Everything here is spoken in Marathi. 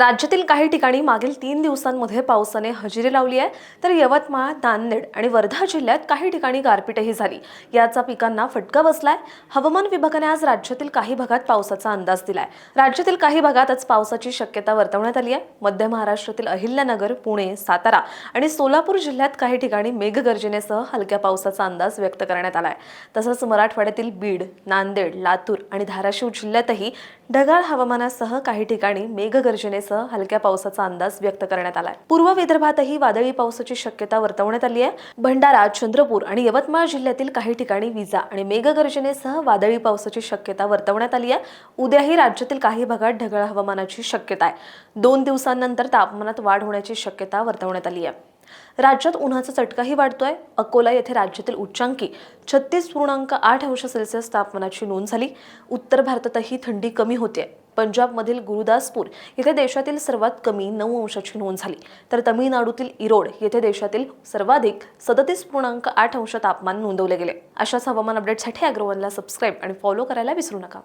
राज्यातील काही ठिकाणी मागील 3 दिवसांमध्ये पावसाने हजेरी लावली आहे, तर यवतमाळ, नांदेड आणि वर्धा जिल्ह्यात काही ठिकाणी गारपीटही झाली। याचा पिकांना फटका बसलाय। हवामान विभागाने आज राज्यातील काही भागात पावसाचा अंदाज दिलाय। राज्यातील काही भागात आज पावसाची शक्यता वर्तवण्यात आली आहे। मध्य महाराष्ट्रातील अहिल्यानगर, पुणे, सातारा आणि सोलापूर जिल्ह्यात काही ठिकाणी मेघगर्जनेसह हलक्या पावसाचा अंदाज व्यक्त करण्यात आलाय। तसंच मराठवाड्यातील बीड, नांदेड, लातूर आणि धाराशिव जिल्ह्यातही ढगाळ हवामानासह काही ठिकाणी मेघगर्जनेसह हलक्या पावसाचा अंदाज व्यक्त करण्यात आलाय। पूर्व विदर्भातही वादळी पावसाची शक्यता वर्तवण्यात आली आहे। भंडारा, चंद्रपूर आणि यवतमाळ जिल्ह्यातील काही ठिकाणी विजा आणि मेघगर्जनेसह वादळी पावसाची शक्यता वर्तवण्यात आली आहे। उद्याही राज्यातील काही भागात ढगाळ हवामानाची शक्यता आहे। 2 दिवसांनंतर तापमानात वाढ होण्याची शक्यता वर्तवण्यात आली आहे। राज्यात उन्हाचा चटकाही वाढतोय। अकोला येथे राज्यातील उच्चांकी 36.8 अंश सेल्सिअस तापमानाची नोंद झाली। उत्तर भारतातही थंडी कमी होते। पंजाबमधील गुरुदासपूर येथे देशातील सर्वात कमी 9 अंशाची नोंद झाली, तर तमिळनाडूतील इरोड येथे देशातील सर्वाधिक 37.8 अंश तापमान नोंदवले गेले। अशाच हवामान अपडेटसाठी अग्रवालला सबस्क्राइब आणि फॉलो करायला विसरू नका।